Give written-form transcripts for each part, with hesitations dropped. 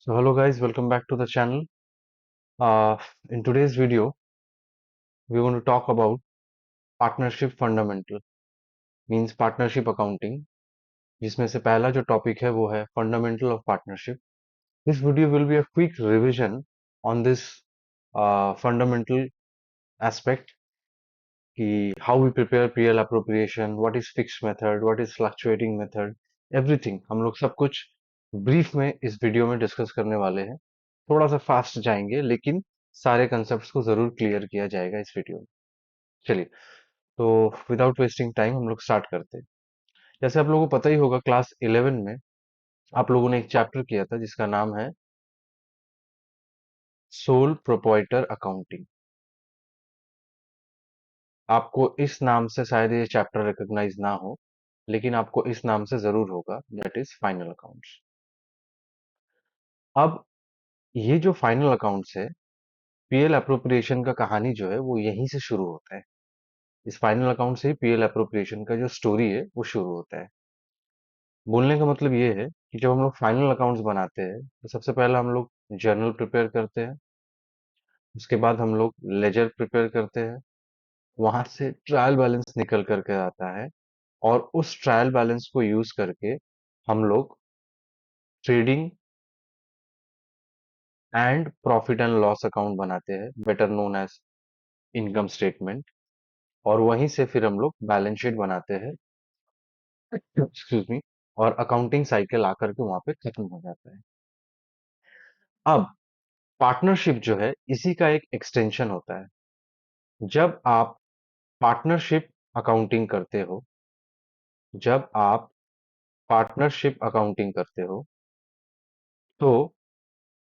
So hello guys, welcome back to the channel. In today's video, we're going to talk about partnership fundamental, means partnership accounting, जिसमें से पहला जो topic है वो है fundamental of partnership. This video will be a quick revision on this fundamental aspect कि how we prepare PL appropriation, what is fixed method, what is fluctuating method, everything हम लोग सब कुछ ब्रीफ में इस वीडियो में डिस्कस करने वाले हैं. थोड़ा सा फास्ट जाएंगे लेकिन सारे कंसेप्ट्स को जरूर क्लियर किया जाएगा इस वीडियो में. चलिए, तो विदाउट वेस्टिंग टाइम हम लोग स्टार्ट करते हैं. जैसे आप लोगों को पता ही होगा, क्लास 11 में आप लोगों ने एक चैप्टर किया था जिसका नाम है सोल प्रोप्राइटर अकाउंटिंग. आपको इस नाम से शायद ये चैप्टर रिकॉग्नाइज ना हो, लेकिन आपको इस नाम से जरूर होगा, दैट इज फाइनल अकाउंट्स. अब ये जो फाइनल अकाउंट्स है, पीएल अप्रोप्रिएशन का कहानी जो है वो यहीं से शुरू होता है. इस फाइनल अकाउंट से ही पीएल अप्रोप्रिएशन का जो स्टोरी है वो शुरू होता है. बोलने का मतलब ये है कि जब हम लोग फाइनल अकाउंट्स बनाते हैं तो सबसे पहले हम लोग जर्नल प्रिपेयर करते हैं. उसके बाद हम लोग लेजर प्रिपेयर करते हैं. वहां से ट्रायल बैलेंस निकल करके आता है, और उस ट्रायल बैलेंस को यूज करके हम लोग trading and profit and loss account बनाते हैं, better known as income statement. और वहीं से फिर हम लोग बैलेंस शीट बनाते हैं, एक्सक्यूज मी, और अकाउंटिंग साइकिल आकर के वहां पे खत्म हो जाता है. अब पार्टनरशिप जो है इसी का एक एक्सटेंशन होता है. जब आप पार्टनरशिप अकाउंटिंग करते हो जब आप पार्टनरशिप अकाउंटिंग करते हो तो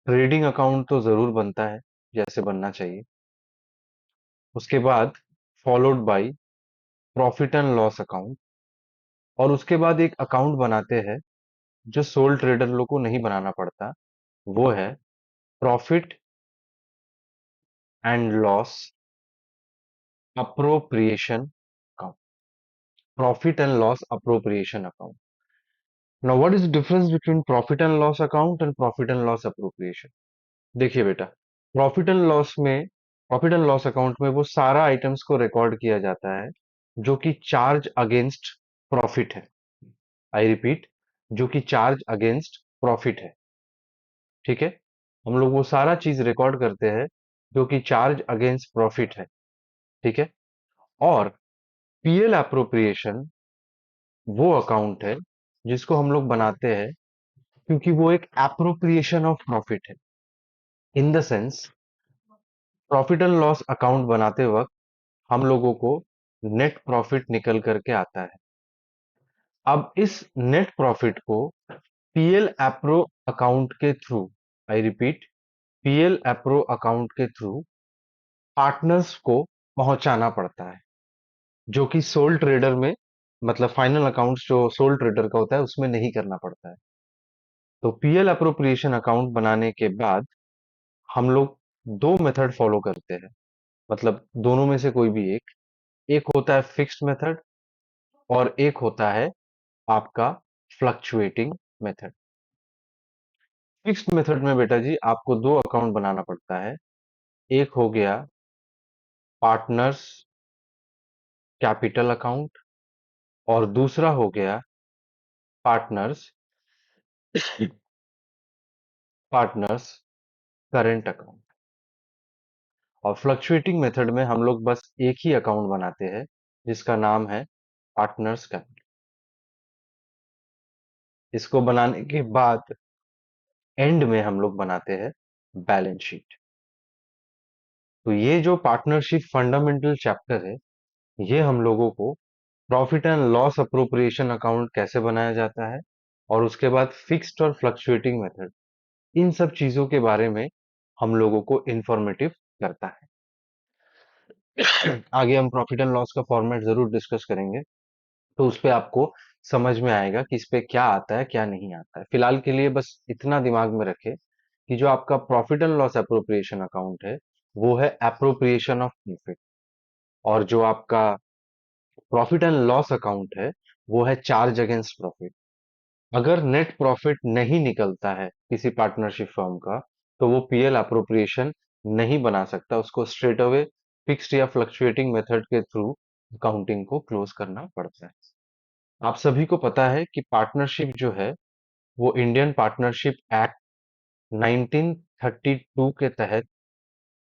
ट्रेडिंग अकाउंट तो जरूर बनता है, जैसे बनना चाहिए. उसके बाद followed by profit and loss account. और उसके बाद एक अकाउंट बनाते हैं जो सोल ट्रेडर लोग को नहीं बनाना पड़ता, वो है profit and loss appropriation account. Profit and loss appropriation account. Now what is the difference between profit and loss account and profit and loss appropriation? देखिए बेटा, प्रॉफिट एंड लॉस अकाउंट में वो सारा आइटम्स को रिकॉर्ड किया जाता है जो कि चार्ज अगेंस्ट प्रॉफिट है. आई रिपीट, जो कि चार्ज अगेंस्ट प्रॉफिट है. ठीक है, हम लोग वो सारा चीज रिकॉर्ड करते हैं जो कि चार्ज अगेंस्ट प्रॉफिट है. ठीक है. और पीएल एप्रोप्रिएशन वो अकाउंट है जिसको हम लोग बनाते हैं क्योंकि वो एक एप्रोप्रिएशन ऑफ प्रॉफिट है. In the sense, profit and loss account बनाते वक्त हम लोगों को नेट प्रॉफिट निकल करके आता है. अब इस नेट प्रॉफिट को पीएल एप्रो अकाउंट के through, I repeat, PL appro account के थ्रू पार्टनर्स को पहुंचाना पड़ता है, जो कि सोल ट्रेडर में, मतलब फाइनल अकाउंट्स जो सोल ट्रेडर का होता है उसमें नहीं करना पड़ता है. तो पीएल अप्रोप्रिएशन अकाउंट बनाने के बाद हम लोग दो मेथड फॉलो करते हैं, मतलब दोनों में से कोई भी एक. एक होता है फिक्स्ड मेथड और एक होता है आपका फ्लक्चुएटिंग मेथड. फिक्स्ड मेथड में बेटा जी आपको दो अकाउंट बनाना पड़ता है. एक हो गया पार्टनर्स कैपिटल अकाउंट, और दूसरा हो गया पार्टनर्स पार्टनर्स करंट अकाउंट. और फ्लक्चुएटिंग मेथड में हम लोग बस एक ही अकाउंट बनाते हैं जिसका नाम है पार्टनर्स कैपिटल. इसको बनाने के बाद एंड में हम लोग बनाते हैं बैलेंस शीट. तो ये जो पार्टनरशिप फंडामेंटल चैप्टर है, ये हम लोगों को profit and loss appropriation account कैसे बनाया जाता है, और उसके बाद फिक्स्ड और फ्लक्चुएटिंग मेथड, इन सब चीजों के बारे में हम लोगों को इंफॉर्मेटिव करता है. आगे हम प्रॉफिट एंड लॉस का फॉर्मेट जरूर डिस्कस करेंगे, तो उस पे आपको समझ में आएगा कि इस पे क्या आता है क्या नहीं आता है. फिलहाल के लिए बस इतना दिमाग में रखें कि जो आपका profit and loss appropriation account है वो है अप्रोप्रिएशन ऑफ प्रॉफिट, और जो आपका प्रॉफिट एंड लॉस अकाउंट है वो है चार्ज अगेंस्ट प्रॉफिट. अगर नेट प्रॉफिट नहीं निकलता है किसी पार्टनरशिप फर्म का, तो वो पीएल अप्रोप्रिएशन नहीं बना सकता, उसको स्ट्रेट अवे फिक्स्ड या फ्लक्चुएटिंग मेथड के थ्रू अकाउंटिंग को क्लोज करना पड़ता है। आप सभी को पता है कि पार्टनरशिप जो है वो इंडियन पार्टनरशिप एक्ट 1932 के तहत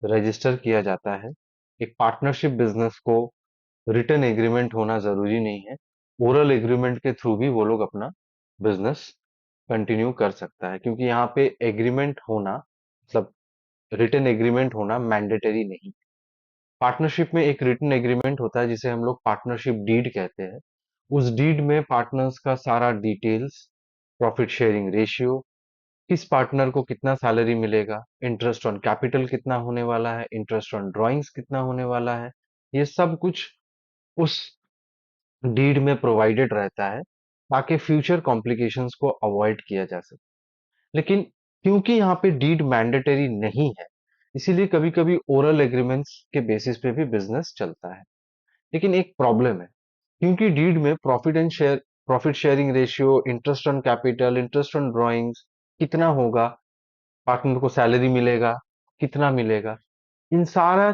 रजिस्टर किया जाता है। एक पार्टनरशिप बिजनेस को रिटर्न एग्रीमेंट होना जरूरी नहीं है, ओरल एग्रीमेंट के थ्रू भी वो लोग अपना बिजनेस कंटिन्यू कर सकता है, क्योंकि यहाँ पे एग्रीमेंट होना मतलब रिटर्न एग्रीमेंट होना मैंडेटरी नहीं। पार्टनरशिप में एक रिटन एग्रीमेंट होता है जिसे हम लोग पार्टनरशिप डीड कहते हैं। उस डीड में पार्टनर्स का सारा डिटेल्स, प्रॉफिट शेयरिंग रेशियो, किस पार्टनर को कितना सैलरी मिलेगा, इंटरेस्ट ऑन कैपिटल कितना होने वाला है, इंटरेस्ट ऑन ड्राइंग्स कितना होने वाला है, ये सब कुछ उस डीड में प्रोवाइडेड रहता है, ताकि फ्यूचर कॉम्प्लिकेशंस को अवॉइड किया जा सके। लेकिन क्योंकि यहाँ पे डीड मैंडेटरी नहीं है, इसीलिए कभी कभी ओरल एग्रीमेंट्स के बेसिस पे भी बिजनेस चलता है। लेकिन एक प्रॉब्लम है, क्योंकि डीड में profit sharing ratio, interest on capital, interest on drawings कितना होगा, पार्टनर को सैलरी मिलेगा, कितना मिलेगा, इन सारे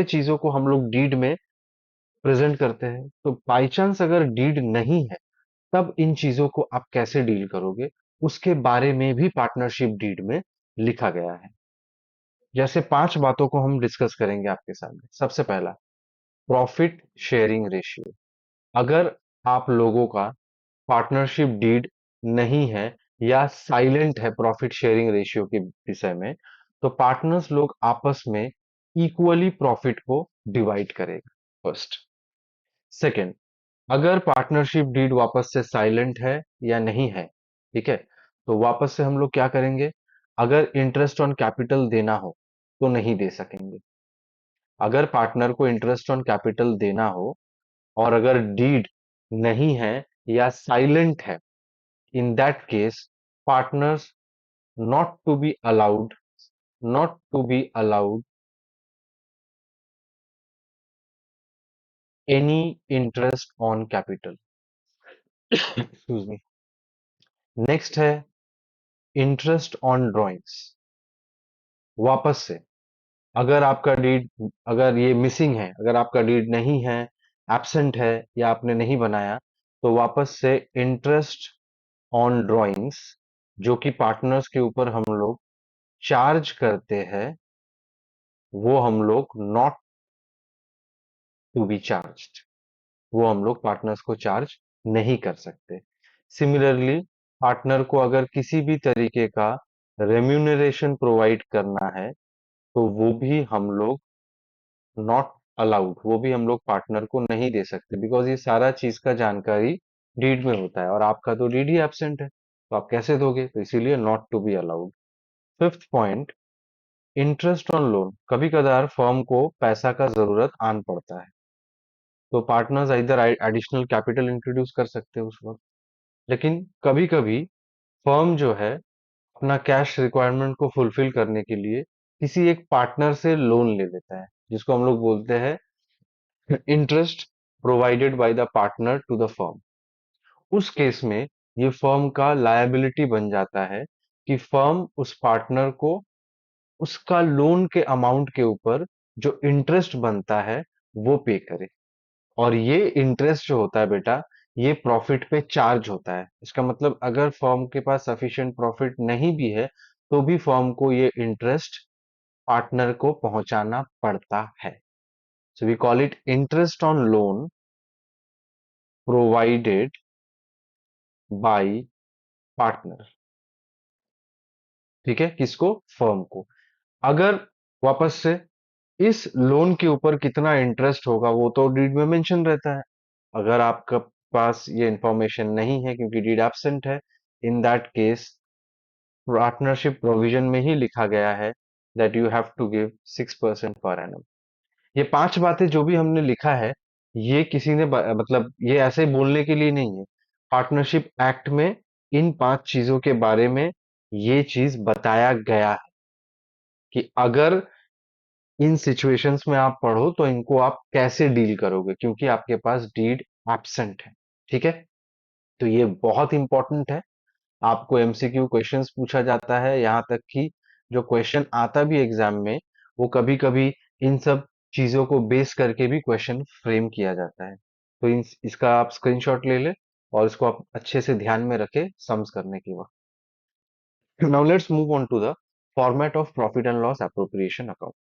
चीजों को हम लोग डीड में प्रेजेंट करते हैं। तो बाई चांस अगर डीड नहीं है, तब इन चीजों को आप कैसे डील करोगे, उसके बारे में भी पार्टनरशिप डीड में लिखा गया है। जैसे 5 बातों को हम डिस्कस करेंगे आपके सामने। सबसे पहला, प्रॉफिट शेयरिंग रेशियो। अगर आप लोगों का पार्टनरशिप डीड नहीं है या साइलेंट है प्रॉफिट शेयरिंग रेशियो के विषय में, तो पार्टनर्स लोग आपस में इक्वली प्रॉफिट को डिवाइड करेगा, फर्स्ट। सेकंड, अगर पार्टनरशिप डीड वापस से साइलेंट है या नहीं है, ठीक है, तो वापस से हम लोग क्या करेंगे, अगर इंटरेस्ट ऑन कैपिटल देना हो तो नहीं दे सकेंगे। अगर पार्टनर को इंटरेस्ट ऑन कैपिटल देना हो और अगर डीड नहीं है या साइलेंट है, in that case partners not to be allowed not to be allowed any interest on capital। Excuse me. Next है इंटरेस्ट ऑन ड्राइंग्स। वापस से, अगर आपका डीड, अगर ये मिसिंग है, अगर आपका डीड नहीं है, एब्सेंट है या आपने नहीं बनाया, तो वापस से इंटरेस्ट ऑन ड्राइंग्स जो कि पार्टनर्स के ऊपर हम लोग चार्ज करते हैं, वो हम लोग नॉट टू बी चार्ज्ड, वो हम लोग पार्टनर्स को चार्ज नहीं कर सकते। सिमिलरली, पार्टनर को अगर किसी भी तरीके का रेम्यूनरेशन प्रोवाइड करना है, तो वो भी हम लोग नॉट अलाउड, वो भी हम लोग पार्टनर को नहीं दे सकते, बिकॉज ये सारा चीज का जानकारी डीड में होता है और आपका तो डीड ही एब्सेंट है, तो आप कैसे दोगे, तो इसीलिए not to be allowed. Fifth point, interest on loan. कभी कदार फर्म को पैसा का जरूरत आन पड़ता है, तो पार्टनर्स इधर एडिशनल कैपिटल इंट्रोड्यूस कर सकते हैं उस वक्त। लेकिन कभी कभी फर्म जो है अपना कैश रिक्वायरमेंट को फुलफिल करने के लिए किसी एक पार्टनर से लोन ले लेता है, जिसको हम लोग बोलते हैं interest provided by the partner to the firm. उस केस में ये फर्म का लायबिलिटी बन जाता है कि फर्म उस पार्टनर को उसका लोन के अमाउंट के ऊपर जो इंटरेस्ट बनता है वो पे करे। और ये इंटरेस्ट जो होता है बेटा, ये प्रॉफिट पे चार्ज होता है। इसका मतलब अगर फर्म के पास सफिशिएंट प्रॉफिट नहीं भी है, तो भी फर्म को ये इंटरेस्ट पार्टनर को पहुंचाना पड़ता है। So we call it interest on loan provided by partner. ठीक है, किसको, फर्म को। अगर वापस से इस लोन के ऊपर कितना इंटरेस्ट होगा वो तो डीड में मेंशन रहता है। अगर आपका पास ये इंफॉर्मेशन नहीं है क्योंकि डीड एब्सेंट है, in that case partnership provision में ही लिखा गया है that you have to give 6% per annum. ये 5 बातें जो भी हमने लिखा है, ये किसी ने मतलब ये ऐसे बोलने के लिए नहीं है। पार्टनरशिप एक्ट में इन 5 चीजों के बारे में ये चीज बताया गया है कि अगर इन सिचुएशंस में आप पढ़ो तो इनको आप कैसे डील करोगे, क्योंकि आपके पास डीड एब्सेंट है। ठीक है। तो ये बहुत इंपॉर्टेंट है। आपको एमसीक्यू क्वेश्चंस पूछा जाता है, यहाँ तक कि जो क्वेश्चन आता भी एग्जाम में, वो कभी कभी इन सब चीजों को बेस करके भी क्वेश्चन फ्रेम किया जाता है। तो इसका आप स्क्रीनशॉट ले ले और इसको आप अच्छे से ध्यान में रखे सम्स करने के वक्त। Now let's move on to the format of profit and loss appropriation account.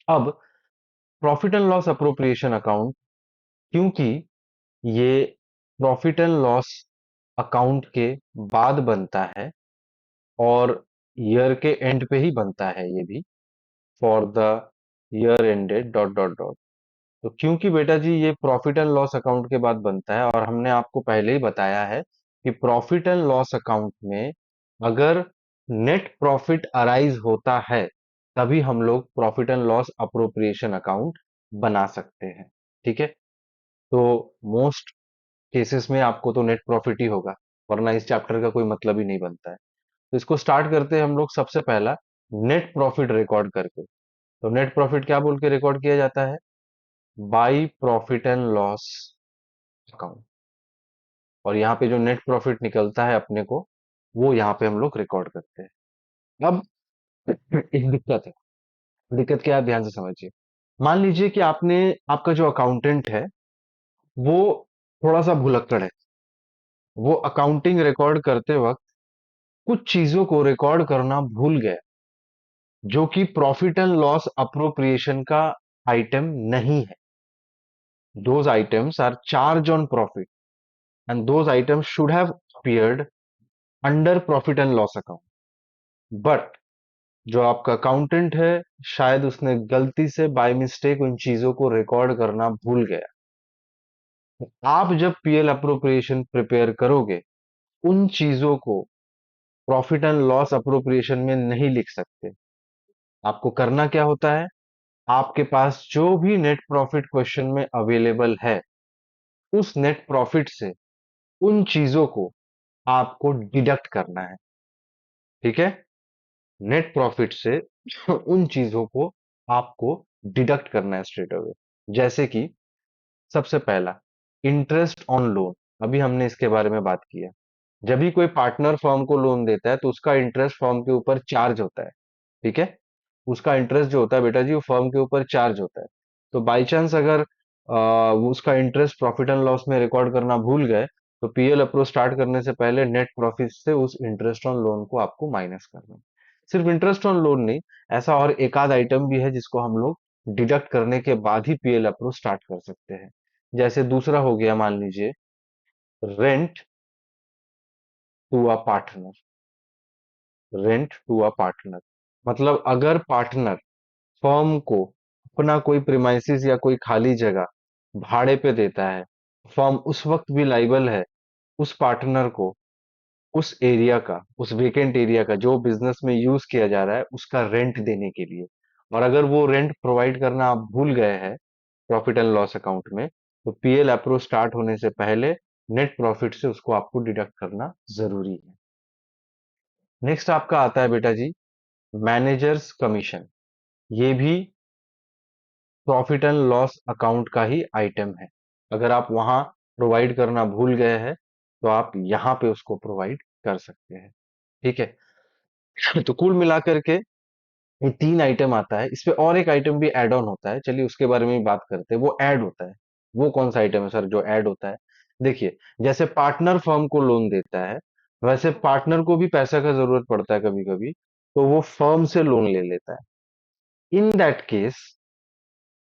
अब profit and loss appropriation account, क्योंकि ये प्रॉफिट एंड लॉस अकाउंट के बाद बनता है और ईयर के एंड पे ही बनता है ये भी, for the year ended dot dot dot. तो क्योंकि बेटा जी ये प्रॉफिट एंड लॉस अकाउंट के बाद बनता है, और हमने आपको पहले ही बताया है कि प्रॉफिट एंड लॉस अकाउंट में अगर नेट प्रॉफिट अराइज होता है, तभी हम लोग profit and loss appropriation account बना सकते हैं। ठीक है। तो मोस्ट केसेस में आपको तो नेट प्रॉफिट ही होगा, वरना इस चैप्टर का कोई मतलब ही नहीं बनता है। तो इसको स्टार्ट करते हैं हम लोग सबसे पहला नेट प्रॉफिट रिकॉर्ड करके। तो नेट प्रॉफिट क्या बोल के रिकॉर्ड किया जाता है? By profit and loss account. और यहाँ पे जो नेट प्रॉफिट निकलता है अपने को, वो यहाँ पे हम लोग रिकॉर्ड करते हैं। अब एक दिक्कत है। दिक्कत क्या है, ध्यान से समझिए। मान लीजिए कि आपका जो अकाउंटेंट है वो थोड़ा सा भुलक्कड़ है। वो अकाउंटिंग रिकॉर्ड करते वक्त कुछ चीजों को रिकॉर्ड करना भूल गया, जो कि प्रॉफिट एंड लॉस अप्रोप्रिएशन का आइटम नहीं है। Those items are charge on profit and those items should have appeared under profit and loss account. But जो आपका अकाउंटेंट है, शायद उसने गलती से बाय मिस्टेक उन चीजों को रिकॉर्ड करना भूल गया। तो आप जब पीएल अप्रोप्रिएशन प्रिपेयर करोगे, उन चीजों को प्रॉफिट एंड लॉस अप्रोप्रिएशन में नहीं लिख सकते। आपको करना क्या होता है? आपके पास जो भी नेट प्रॉफिट क्वेश्चन में अवेलेबल है, उस नेट प्रॉफिट से उन चीजों को आपको डिडक्ट करना है। ठीक है। नेट प्रॉफिट से उन चीजों को आपको डिडक्ट करना है स्ट्रेट अवे। जैसे कि सबसे पहला, इंटरेस्ट ऑन लोन। अभी हमने इसके बारे में बात किया। जब भी कोई पार्टनर फर्म को लोन देता है, तो उसका इंटरेस्ट फर्म के ऊपर चार्ज होता है। ठीक है। उसका इंटरेस्ट जो होता है बेटा जी, वो फर्म के ऊपर चार्ज होता है। तो बाई चांस अगर वो उसका इंटरेस्ट प्रॉफिट एंड लॉस में रिकॉर्ड करना भूल गए, तो पीएल अप्रोच स्टार्ट करने से पहले नेट प्रॉफिट से उस इंटरेस्ट ऑन लोन को आपको माइनस करना है। सिर्फ इंटरेस्ट ऑन लोन नहीं, ऐसा और एक आध आइटम भी है जिसको हम लोग डिडक्ट करने के बाद ही पीएल अप्रोच स्टार्ट कर सकते हैं। जैसे दूसरा हो गया, मान लीजिए rent to a partner. Rent to a partner मतलब अगर पार्टनर फर्म को अपना कोई प्रिमाइसिस या कोई खाली जगह भाड़े पे देता है, फर्म उस वक्त भी लाइबल है उस पार्टनर को उस एरिया का, उस वेकेंट एरिया का जो बिजनेस में यूज किया जा रहा है, उसका रेंट देने के लिए। और अगर वो रेंट प्रोवाइड करना आप भूल गए हैं प्रॉफिट एंड लॉस अकाउंट में, तो पीएल अप्रोच स्टार्ट होने से पहले नेट प्रॉफिट से उसको आपको डिडक्ट करना जरूरी है। नेक्स्ट आपका आता है बेटा जी मैनेजर्स कमीशन। ये भी प्रॉफिट एंड लॉस अकाउंट का ही आइटम है। अगर आप वहां प्रोवाइड करना भूल गए हैं, तो आप यहाँ पे उसको प्रोवाइड कर सकते हैं। ठीक है। तो कुल मिलाकर के ये तीन आइटम आता है। इस पे और एक आइटम भी ऐड ऑन होता है, चलिए उसके बारे में भी बात करते हैं। वो ऐड होता है। वो कौन सा आइटम है सर जो ऐड होता है? देखिए, जैसे पार्टनर फर्म को लोन देता है, वैसे पार्टनर को भी पैसा का जरूरत पड़ता है कभी कभी, तो वो फर्म से लोन ले लेता है। इन दैट केस,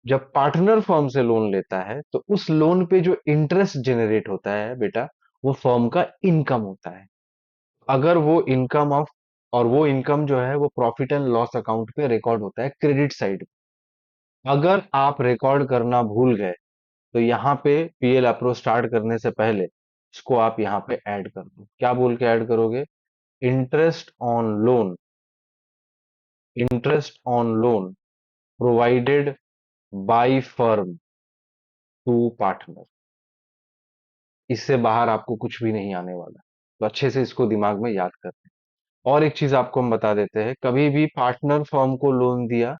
जब पार्टनर फर्म से लोन लेता है, तो उस लोन पे जो इंटरेस्ट जनरेट होता है बेटा, वो फर्म का इनकम होता है। अगर वो इनकम ऑफ और वो इनकम जो है वो प्रॉफिट एंड लॉस अकाउंट पे रिकॉर्ड होता है क्रेडिट साइड। अगर आप रिकॉर्ड करना भूल गए, तो यहाँ पे पीएल अप्रोच स्टार्ट करने से पहले इसको आप यहाँ पे ऐड कर दो। क्या बोल के ऐड करोगे? Interest on loan, interest on loan provided by firm to partner. इससे बाहर आपको कुछ भी नहीं आने वाला। तो अच्छे से इसको दिमाग में याद कर। और एक चीज आपको हम बता देते हैं, कभी भी पार्टनर फर्म को लोन दिया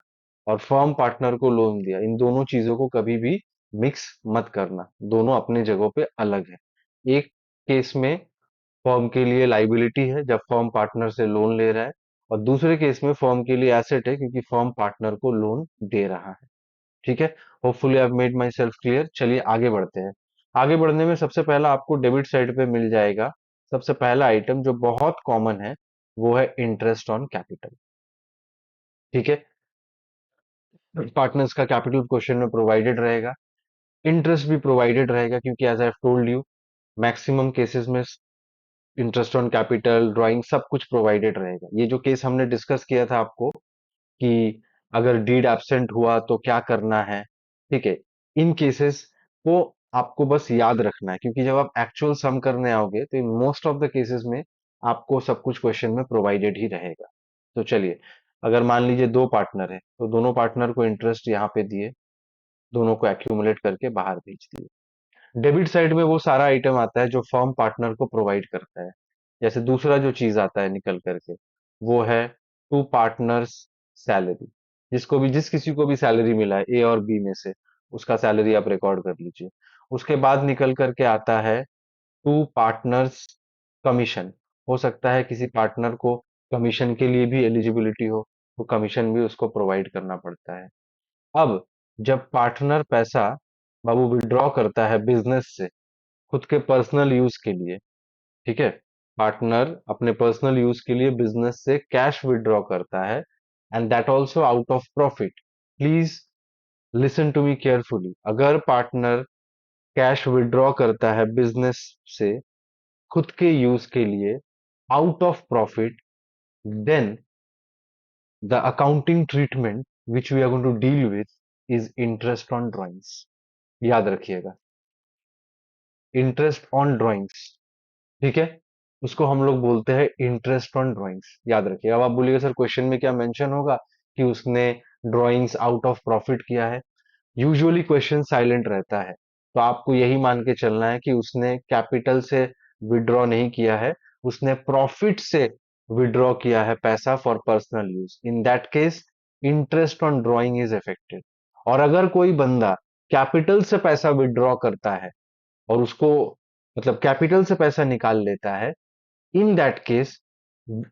और फर्म पार्टनर को लोन दिया, इन दोनों चीजों को कभी भी मिक्स मत करना। दोनों अपनी जगहों पे अलग है। एक केस में फर्म के लिए लाइबिलिटी है जब फर्म पार्टनर से लोन ले रहा है, और दूसरे केस में फर्म के लिए एसेट है क्योंकि फर्म पार्टनर को लोन दे रहा है। ठीक है। Hopefully I made my self clear. चलिए आगे बढ़ते हैं। आगे बढ़ने में सबसे पहला आपको डेबिट साइड पे मिल जाएगा। सबसे पहला आइटम जो बहुत कॉमन है वो है इंटरेस्ट ऑन कैपिटल। ठीक है। पार्टनर्स का कैपिटल क्वेश्चन में प्रोवाइडेड रहेगा, इंटरेस्ट भी प्रोवाइडेड रहेगा, क्योंकि as I told you maximum cases में इंटरेस्ट ऑन कैपिटल, ड्राइंग, सब कुछ प्रोवाइडेड रहेगा। ये जो केस हमने डिस्कस किया था आपको कि अगर डीड एब्सेंट हुआ तो क्या करना है, ठीक है, इन केसेस को आपको बस याद रखना है, क्योंकि जब आप एक्चुअल सम करने आओगे तो in most of the cases में आपको सब कुछ क्वेश्चन में प्रोवाइडेड ही रहेगा। तो चलिए, अगर मान लीजिए दो पार्टनर है तो दोनों पार्टनर को इंटरेस्ट यहाँ पे दिए, दोनों को एक्यूमुलेट करके बाहर भेज दिए। डेबिट साइड में वो सारा आइटम आता है जो फर्म पार्टनर को प्रोवाइड करता है। जैसे दूसरा जो चीज आता है निकल करके, वो है टू पार्टनर्स सैलरी। जिसको भी, जिस किसी को भी सैलरी मिला है ए और बी में से, उसका सैलरी आप रिकॉर्ड कर लीजिए। उसके बाद निकल करके आता है टू पार्टनर्स कमीशन। हो सकता है किसी पार्टनर को कमीशन के लिए भी एलिजिबिलिटी हो, तो कमीशन भी उसको प्रोवाइड करना पड़ता है। अब जब पार्टनर पैसा बाबू विड्रॉ करता है बिजनेस से खुद के पर्सनल यूज के लिए, ठीक है, पार्टनर अपने पर्सनल यूज के लिए बिजनेस से कैश विड्रॉ करता है, and that also out of profit. Please listen to me carefully. अगर पार्टनर कैश विड्रॉ करता है बिजनेस से खुद के यूज के लिए out of profit, then the accounting treatment which we are going to deal with is interest on drawings. याद रखिएगा, इंटरेस्ट ऑन ड्रॉइंग्स, ठीक है, उसको हम लोग बोलते हैं इंटरेस्ट ऑन ड्राइंग्स। याद रखिए। अब आप बोलिएगा सर क्वेश्चन में क्या मेंशन होगा कि उसने ड्राइंग्स आउट ऑफ प्रॉफिट किया है? यूजुअली क्वेश्चन साइलेंट रहता है, तो आपको यही मान के चलना है कि उसने कैपिटल से विड्रॉ नहीं किया है, उसने प्रॉफिट से विड्रॉ किया है पैसा for personal use. In that case interest on drawing is affected. और अगर कोई बंदा कैपिटल से पैसा विड्रॉ करता है और उसको, मतलब कैपिटल से पैसा निकाल लेता है, in that case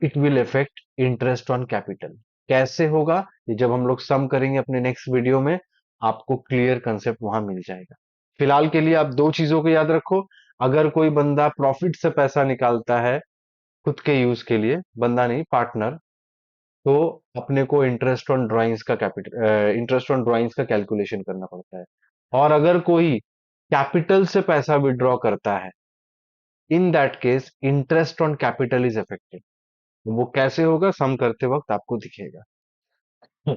it will effect interest on capital. कैसे होगा, ये जब हम लोग सम करेंगे अपने नेक्स्ट वीडियो में, आपको क्लियर कंसेप्ट वहां मिल जाएगा। फिलहाल के लिए आप दो चीजों को याद रखो। अगर कोई बंदा प्रॉफिट से पैसा निकालता है खुद के यूज के लिए, बंदा नहीं पार्टनर, तो अपने को इंटरेस्ट ऑन ड्राइंग्स का कैपिटल, इंटरेस्ट ऑन ड्राइंग्स का कैलकुलेशन करना पड़ता है। और अगर कोई कैपिटल से पैसा विड्रॉ करता है, in that case interest on capital is affected. वो कैसे होगा, सम करते वक्त आपको दिखेगा।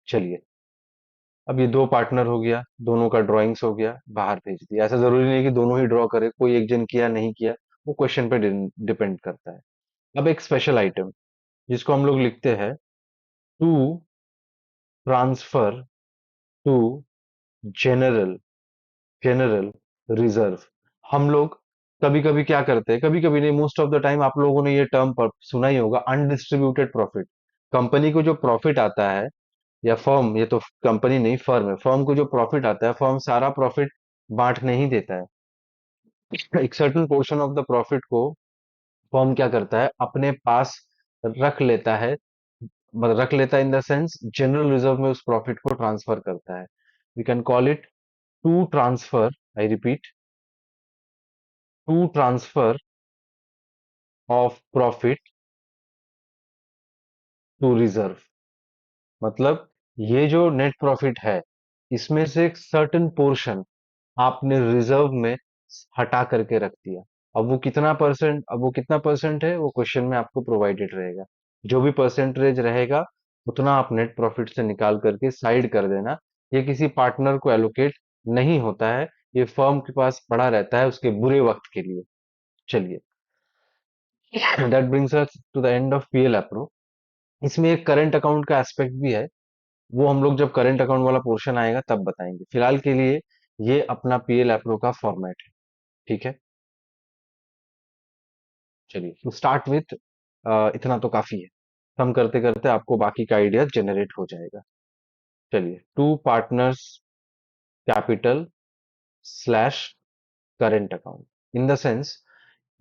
चलिए, अब ये दो पार्टनर हो गया, दोनों का ड्राइंग्स हो गया, बाहर भेज दिया। ऐसा जरूरी नहीं कि दोनों ही ड्रॉ करे, कोई एक जन किया नहीं किया, वो क्वेश्चन पे डिपेंड करता है। अब एक स्पेशल आइटम जिसको हम लोग लिखते हैं to transfer to general general reserve. हम लोग कभी कभी क्या करते हैं, कभी कभी नहीं, मोस्ट ऑफ द टाइम आप लोगों ने ये टर्म सुना ही होगा, अनडिस्ट्रीब्यूटेड प्रॉफिट। कंपनी को जो प्रॉफिट आता है, या फर्म, ये तो कंपनी नहीं फर्म है, फर्म को जो प्रॉफिट आता है, फर्म सारा प्रॉफिट बांट नहीं देता है। एक certain portion of the profit को फर्म क्या करता है, अपने पास रख लेता है। मतलब रख लेता है in the sense general reserve में उस प्रॉफिट को ट्रांसफर करता है। We can call it to transfer, I repeat, to transfer of profit to reserve. मतलब ये जो नेट प्रॉफिट है, इसमें से एक सर्टेन पोर्शन आपने रिजर्व में हटा करके रख दिया। अब वो कितना परसेंट है, वो क्वेश्चन में आपको प्रोवाइडेड रहेगा। जो भी परसेंटेज रहेगा उतना आप नेट प्रॉफिट से निकाल करके साइड कर देना। ये किसी पार्टनर को एलोकेट नहीं होता है, ये फर्म के पास पड़ा रहता है उसके बुरे वक्त के लिए। चलिए, that brings us to the end of PL appro. इसमें एक करंट अकाउंट का एस्पेक्ट भी है, वो हम लोग जब करंट अकाउंट वाला पोर्शन आएगा तब बताएंगे। फिलहाल के लिए ये अपना पीएल अप्रो का फॉर्मेट है। ठीक है। चलिए, तो स्टार्ट विथ, इतना तो काफी है। कम करते करते आपको बाकी का आइडिया जनरेट हो जाएगा। चलिए, to partners capital slash current account. In the sense,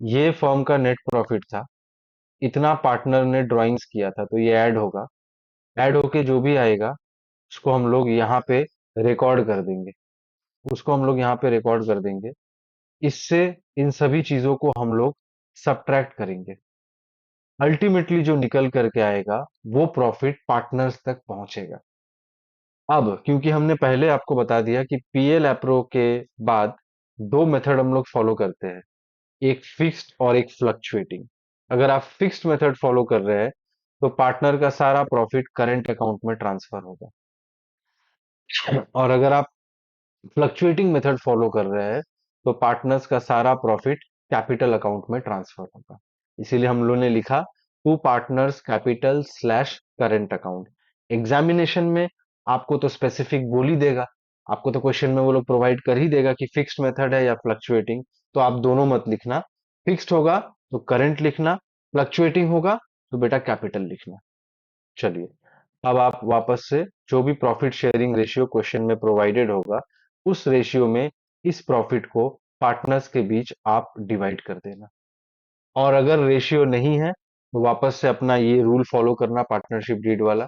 ये फर्म का नेट प्रॉफिट था, इतना पार्टनर ने ड्राइंग्स किया था, तो ये ऐड होगा। ऐड होके जो भी आएगा उसको हम लोग यहाँ पे रिकॉर्ड कर देंगे, उसको हम लोग यहाँ पे रिकॉर्ड कर देंगे। इससे इन सभी चीजों को हम लोग सब्ट्रैक्ट करेंगे। अल्टीमेटली जो निकल करके आएगा वो प्रॉफिट पार्टनर्स तक पहुंचेगा। अब क्योंकि हमने पहले आपको बता दिया कि पीएल एप्रो के बाद दो मेथड हम लोग फॉलो करते हैं, एक फिक्स्ड और एक फ्लक्चुएटिंग। अगर आप फिक्स्ड मेथड फॉलो कर रहे हैं तो पार्टनर का सारा प्रॉफिट करंट अकाउंट में ट्रांसफर होगा, और अगर आप फ्लक्चुएटिंग मेथड फॉलो कर रहे हैं तो पार्टनर्स का सारा प्रॉफिट कैपिटल अकाउंट में ट्रांसफर होगा। इसीलिए हम लोगों ने लिखा to partners capital slash current account. Examination में आपको तो स्पेसिफिक बोल ही देगा, आपको तो क्वेश्चन में वो लोग प्रोवाइड कर ही देगा कि फिक्स्ड मेथड है या फ्लक्चुएटिंग। तो आप दोनों मत लिखना, फिक्स्ड होगा तो करंट लिखना, फ्लक्चुएटिंग होगा तो बेटा कैपिटल लिखना। चलिए, अब आप वापस से जो भी प्रॉफिट शेयरिंग रेशियो क्वेश्चन में प्रोवाइडेड होगा उस रेशियो में इस प्रॉफिट को पार्टनर्स के बीच आप डिवाइड कर देना। और अगर रेशियो नहीं है तो वापस से अपना ये रूल फॉलो करना पार्टनरशिप डीड वाला।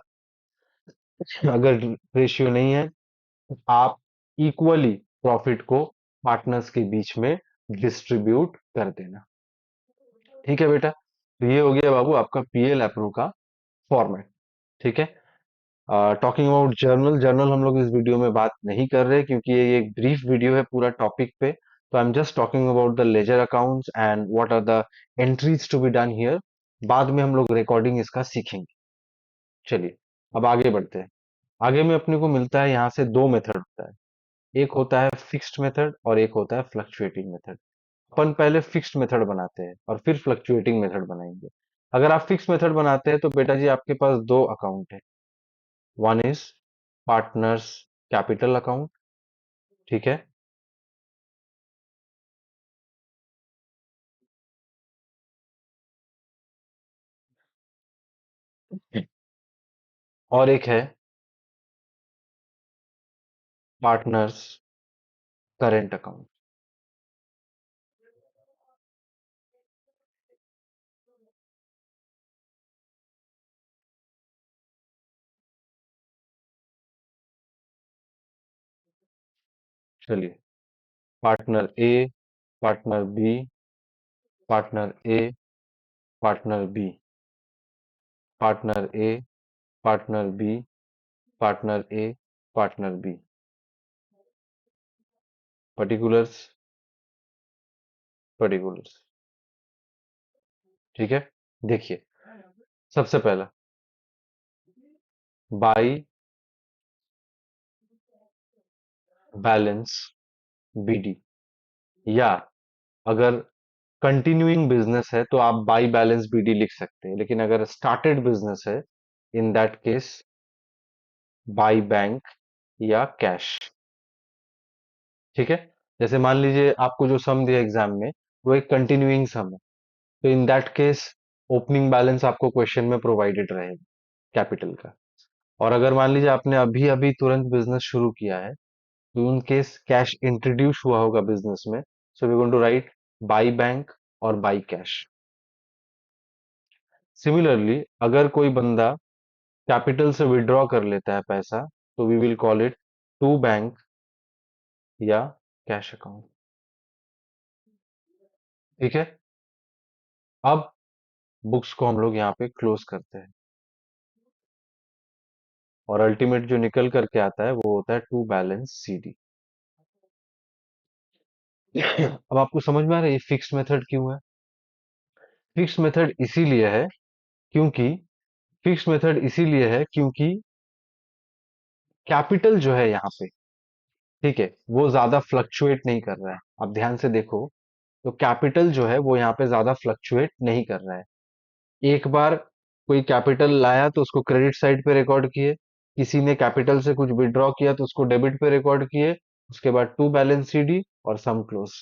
अगर रेशियो नहीं है तो आप इक्वली प्रॉफिट को पार्टनर्स के बीच में डिस्ट्रीब्यूट कर देना। ठीक है बेटा, तो ये हो गया बाबू आपका पीएल अप्रूव का फॉर्मेट। ठीक है। टॉकिंग अबाउट जर्नल, जर्नल हम लोग इस वीडियो में बात नहीं कर रहे क्योंकि ये एक ब्रीफ वीडियो है पूरा टॉपिक पे। तो I am just talking about the ledger accounts and what are the entries to be done here. बाद में हम लोग रिकॉर्डिंग इसका सीखेंगे। चलिए, अब आगे बढ़ते हैं। आगे में अपने को मिलता है यहाँ से दो मेथड होता है, एक होता है फिक्स्ड मेथड और एक होता है फ्लक्चुएटिंग मेथड। अपन पहले फिक्स्ड मेथड बनाते हैं और फिर फ्लक्चुएटिंग मेथड बनाएंगे। अगर आप फिक्स मेथड बनाते हैं तो बेटा जी आपके पास दो अकाउंट है, one is partners capital account. ठीक है। और एक है पार्टनर्स करेंट अकाउंट। चलिए, पार्टनर ए, पार्टनर बी, पार्टनर ए, पार्टनर बी, पार्टनर ए, पार्टनर बी, पार्टनर ए, पार्टनर बी, पर्टिकुलर्स, पर्टिकुलर्स। ठीक है। देखिए, सबसे पहला बाई बैलेंस बीडी, या अगर कंटिन्यूइंग बिजनेस है तो आप बाई बैलेंस बीडी लिख सकते हैं, लेकिन अगर स्टार्टेड बिजनेस है in that case by bank या कैश। ठीक है। जैसे मान लीजिए आपको जो सम दिया एग्जाम में वो एक कंटिन्यूइंग सम है, तो इन दैट केस ओपनिंग बैलेंस आपको क्वेश्चन में प्रोवाइडेड रहेगा कैपिटल का। और अगर मान लीजिए आपने अभी अभी तुरंत बिजनेस शुरू किया है तो उन केस कैश इंट्रोड्यूस हुआ होगा बिजनेस में, so we going to write by bank और बाई कैश। सिमिलरली अगर कोई बंदा कैपिटल से विड्रॉ कर लेता है पैसा तो we will call it to bank या कैश अकाउंट। ठीक है। अब बुक्स को हम लोग यहाँ पे क्लोज करते हैं और अल्टीमेट जो निकल करके आता है वो होता है टू बैलेंस सीडी। अब आपको समझ में आ रहा है ये फिक्स्ड मेथड क्यों है? फिक्स्ड मेथड इसीलिए है क्योंकि फिक्स्ड मेथड इसीलिए है क्योंकि कैपिटल जो है यहाँ पे, ठीक है, वो ज्यादा फ्लक्चुएट नहीं कर रहा है। आप ध्यान से देखो तो कैपिटल जो है वो यहाँ पे ज्यादा फ्लक्चुएट नहीं कर रहा है। एक बार कोई कैपिटल लाया तो उसको क्रेडिट साइड पे रिकॉर्ड किए, किसी ने कैपिटल से कुछ विड्रॉ किया तो उसको डेबिट पे रिकॉर्ड किए, उसके बाद टू बैलेंस सीडी और सम क्लोज।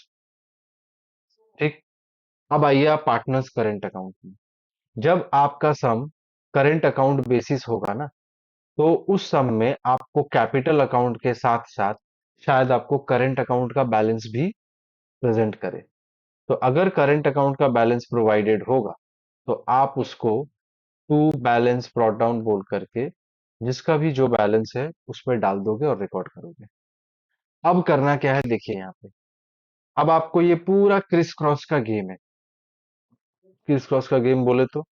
ठीक। अब आइए आप पार्टनर्स करंट अकाउंट में। जब आपका सम करंट अकाउंट बेसिस होगा ना, तो उस सम में आपको कैपिटल अकाउंट के साथ साथ शायद आपको करंट अकाउंट का बैलेंस भी प्रेजेंट करे। तो अगर करंट अकाउंट का बैलेंस प्रोवाइडेड होगा तो आप उसको टू बैलेंस ब्रॉट डाउन बोल करके जिसका भी जो बैलेंस है उसमें डाल दोगे और रिकॉर्ड करोगे। अब करना क्या है देखिए यहाँ पे। अब आपको ये पूरा क्रिस क्रॉस का गेम है। क्रिस क्रॉस का गेम बोले तो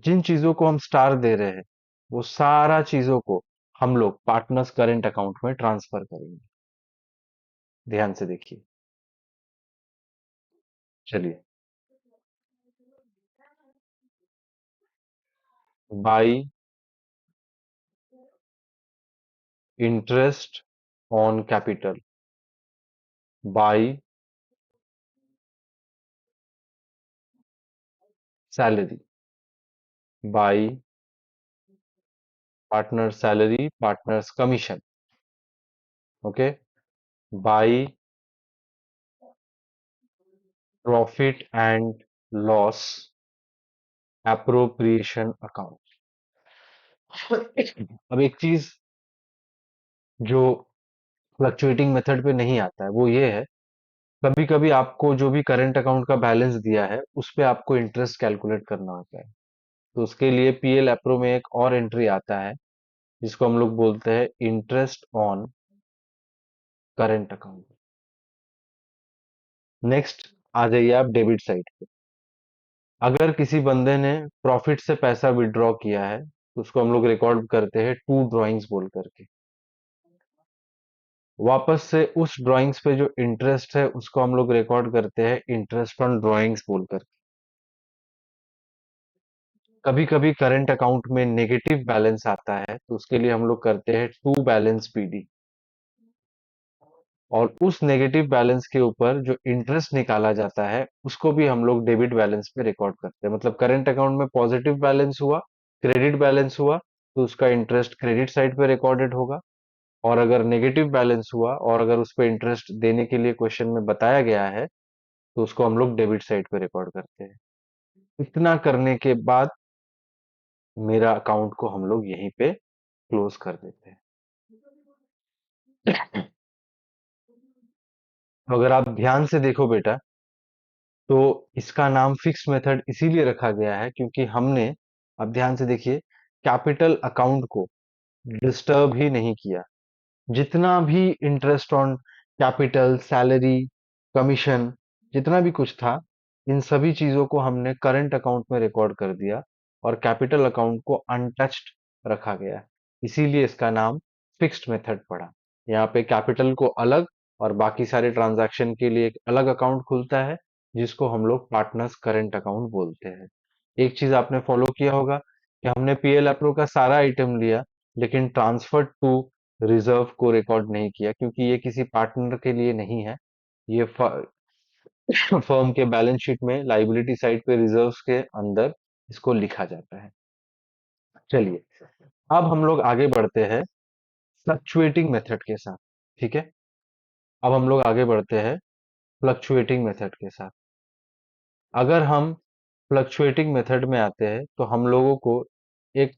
जिन चीजों को हम स्टार दे रहे हैं वो सारा चीजों को हम लोग पार्टनर्स करंट अकाउंट में ट्रांसफर करेंगे। ध्यान से देखिए। चलिए। By interest on capital, by salary, by partner salary, partners commission, okay, by profit and loss appropriation account. अब एक चीज जो फ्लक्चुएटिंग मेथड पे नहीं आता है वो ये है, कभी कभी आपको जो भी करंट अकाउंट का बैलेंस दिया है उस पे आपको इंटरेस्ट कैलकुलेट करना होता है। तो उसके लिए पीएल एप्रो में एक और एंट्री आता है जिसको हम लोग बोलते हैं interest on current account. Next आ जाइए आप डेबिट साइड पे। अगर किसी बंदे ने प्रॉफिट से पैसा विड्रॉ किया है तो उसको हम लोग रिकॉर्ड करते हैं टू ड्राइंग्स बोल करके। वापस से उस ड्राइंग्स पे जो इंटरेस्ट है उसको हम लोग रिकॉर्ड करते हैं इंटरेस्ट ऑन ड्राइंग्स बोलकर। कभी कभी करंट अकाउंट में नेगेटिव बैलेंस आता है तो उसके लिए हम लोग करते हैं टू बैलेंस पीडी। और उस नेगेटिव बैलेंस के ऊपर जो इंटरेस्ट निकाला जाता है उसको भी हम लोग डेबिट बैलेंस पे रिकॉर्ड करते हैं। मतलब करंट अकाउंट में पॉजिटिव बैलेंस हुआ, क्रेडिट बैलेंस हुआ, तो उसका इंटरेस्ट क्रेडिट साइड पे रिकॉर्डेड होगा। और अगर नेगेटिव बैलेंस हुआ और अगर उस पर इंटरेस्ट देने के लिए क्वेश्चन में बताया गया है तो उसको हम लोग डेबिट साइड पे रिकॉर्ड करते हैं। इतना करने के बाद मेरा अकाउंट को हम लोग यहीं पे क्लोज कर देते हैं। तो अगर आप ध्यान से देखो बेटा, तो इसका नाम फिक्स मेथड इसीलिए रखा गया है क्योंकि हमने, अब ध्यान से देखिए, कैपिटल अकाउंट को डिस्टर्ब ही नहीं किया। जितना भी interest on capital, salary, commission, जितना भी कुछ था, इन सभी चीजों को हमने करंट अकाउंट में रिकॉर्ड कर दिया और कैपिटल अकाउंट को अनटच्ड रखा गया। इसीलिए इसका नाम फिक्स्ड मेथड पड़ा। यहाँ पे कैपिटल को अलग और बाकी सारे ट्रांजैक्शन के लिए एक अलग अकाउंट खुलता है जिसको हम लोग पार्टनर्स करंट अकाउंट बोलते हैं। एक चीज आपने फॉलो किया होगा कि हमने पीएल अप्रो का सारा आइटम लिया लेकिन ट्रांसफर टू रिजर्व को रिकॉर्ड नहीं किया क्योंकि ये किसी पार्टनर के लिए नहीं है। ये फर्म के बैलेंस शीट में लाइबिलिटी साइड पे रिजर्व्स के अंदर इसको लिखा जाता है। चलिए, अब हम लोग आगे बढ़ते हैं फ्लक्चुएटिंग मेथड के साथ। ठीक है, अब हम लोग आगे बढ़ते हैं फ्लक्चुएटिंग मेथड के साथ। अगर हम फ्लक्चुएटिंग मेथड में आते हैं तो हम लोगों को एक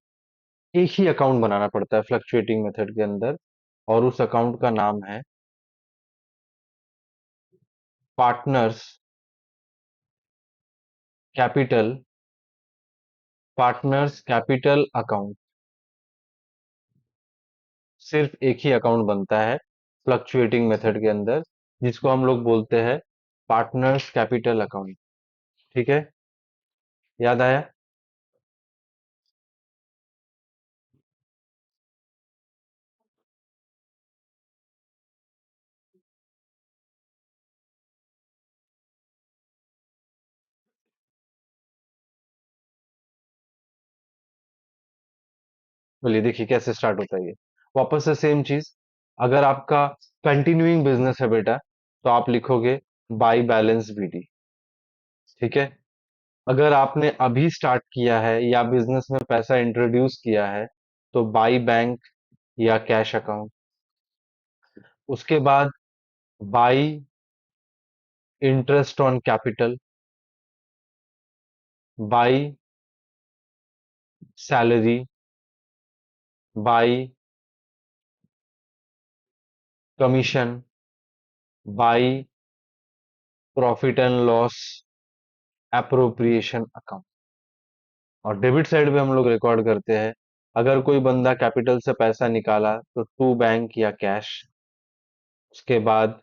एक ही अकाउंट बनाना पड़ता है फ्लक्चुएटिंग मेथड के अंदर और उस अकाउंट का नाम है partners capital, partners capital account. सिर्फ एक ही अकाउंट बनता है फ्लक्चुएटिंग मेथड के अंदर जिसको हम लोग बोलते हैं पार्टनर्स कैपिटल अकाउंट। ठीक है, याद आया? बोलिए, देखिए कैसे स्टार्ट होता है ये। वापस से सेम चीज। अगर आपका कंटिन्यूइंग बिजनेस है बेटा तो आप लिखोगे बाई बैलेंस बीडी। ठीक है, अगर आपने अभी स्टार्ट किया है या बिजनेस में पैसा इंट्रोड्यूस किया है तो बाई बैंक या कैश अकाउंट। उसके बाद by interest on capital, by salary, by commission, by profit and loss appropriation account. और डेबिट साइड पे हम लोग रिकॉर्ड करते हैं, अगर कोई बंदा कैपिटल से पैसा निकाला तो टू बैंक या कैश, उसके बाद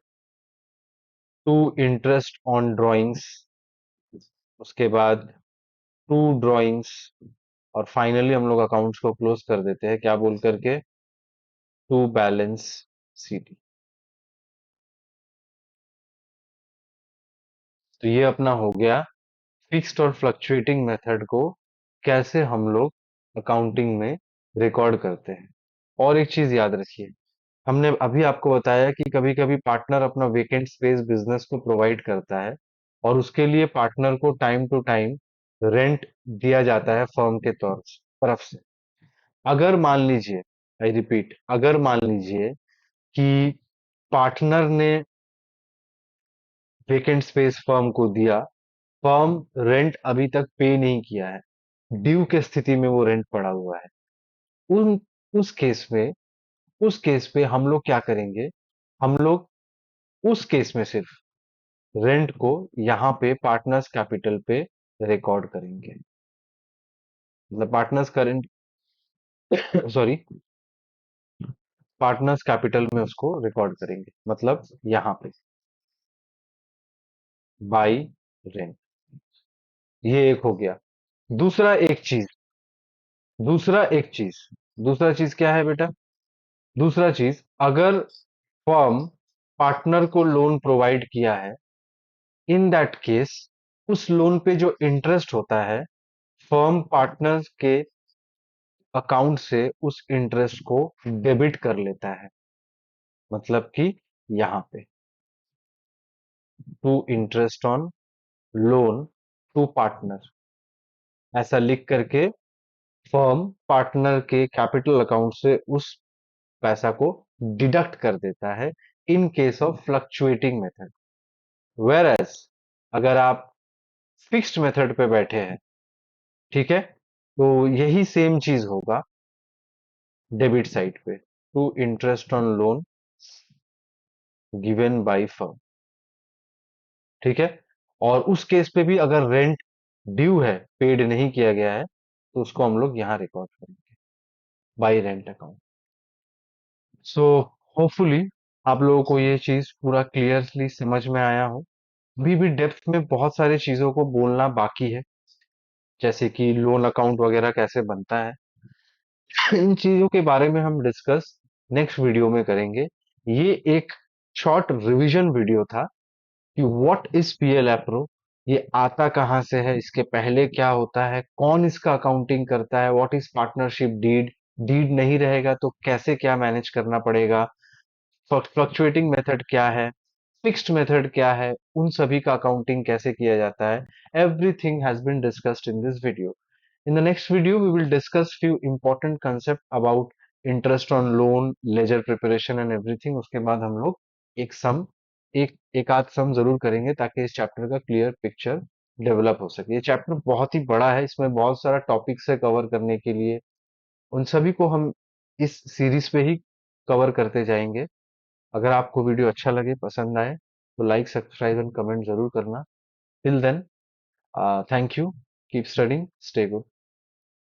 टू इंटरेस्ट ऑन ड्राइंग्स, उसके बाद टू ड्राइंग्स, और फाइनली हम लोग अकाउंट्स को क्लोज कर देते हैं क्या बोल करके, टू बैलेंस सीटी। तो ये अपना हो गया फिक्स्ड और फ्लक्चुएटिंग मेथड को कैसे हम लोग अकाउंटिंग में रिकॉर्ड करते हैं। और एक चीज याद रखिए, हमने अभी आपको बताया कि कभी कभी पार्टनर अपना वेकेंट स्पेस बिजनेस को प्रोवाइड करता है, और उसके लिए पार्टनर को टाइम टू टाइम रेंट दिया जाता है फर्म के तरफ से। अगर मान लीजिए, आई रिपीट, अगर मान लीजिए कि पार्टनर ने वेकेंट स्पेस फर्म को दिया, फर्म रेंट अभी तक पे नहीं किया है, ड्यू के स्थिति में वो रेंट पड़ा हुआ है, उन उस केस में उस केस पे हम लोग क्या करेंगे, हम लोग उस केस में सिर्फ रेंट को यहाँ पे पार्टनर्स कैपिटल पे रिकॉर्ड करेंगे। मतलब partners current sorry, partners capital में उसको रिकॉर्ड करेंगे, मतलब यहाँ पे बाई रेंट। ये एक हो गया। दूसरा एक चीज दूसरा एक चीज दूसरा चीज क्या है बेटा? दूसरा चीज, अगर फर्म पार्टनर को लोन प्रोवाइड किया है, इन दैट केस उस लोन पे जो इंटरेस्ट होता है, फर्म पार्टनर के अकाउंट से उस इंटरेस्ट को डेबिट कर लेता है। मतलब कि यहाँ पे to interest on loan to partner, ऐसा लिख करके फर्म पार्टनर के कैपिटल अकाउंट से उस पैसा को डिडक्ट कर देता है in case of fluctuating method. Where as अगर आप फिक्स्ड मेथड पे बैठे हैं, ठीक है, तो यही सेम चीज होगा डेबिट साइड पे, to interest on loan given by firm. ठीक है, और उस केस पे भी अगर रेंट ड्यू है, पेड नहीं किया गया है, तो उसको हम लोग यहाँ रिकॉर्ड करेंगे bye rent account. So hopefully आप लोगों को ये चीज पूरा क्लियरली समझ में आया हो। अभी भी डेप्थ में बहुत सारी चीजों को बोलना बाकी है, जैसे कि लोन अकाउंट वगैरह कैसे बनता है। इन चीजों के बारे में हम डिस्कस नेक्स्ट वीडियो में करेंगे। ये एक शॉर्ट रिवीजन वीडियो था कि व्हाट इज पीएल एप्रो, ये आता कहाँ से है, इसके पहले क्या होता है, कौन इसका अकाउंटिंग करता है, what is partnership deed, deed नहीं रहेगा तो कैसे क्या मैनेज करना पड़ेगा, फ्लक्चुएटिंग मेथड क्या है, फिक्स्ड मेथड क्या है, उन सभी का अकाउंटिंग कैसे किया जाता है। Everything has been discussed in this video. In the next video, we will discuss few important concept about interest on loan, ledger preparation and everything। उसके बाद हम लोग एक सम एक आध सम जरूर करेंगे ताकि इस चैप्टर का क्लियर पिक्चर डेवलप हो सके। ये चैप्टर बहुत ही बड़ा है, इसमें बहुत सारा टॉपिक्स है कवर करने के लिए, उन सभी को हम इस सीरीज पे ही कवर करते जाएंगे। अगर आपको वीडियो अच्छा लगे, पसंद आए, तो लाइक, सब्सक्राइब एंड कमेंट जरूर करना। Till then, thank you, keep studying, stay good.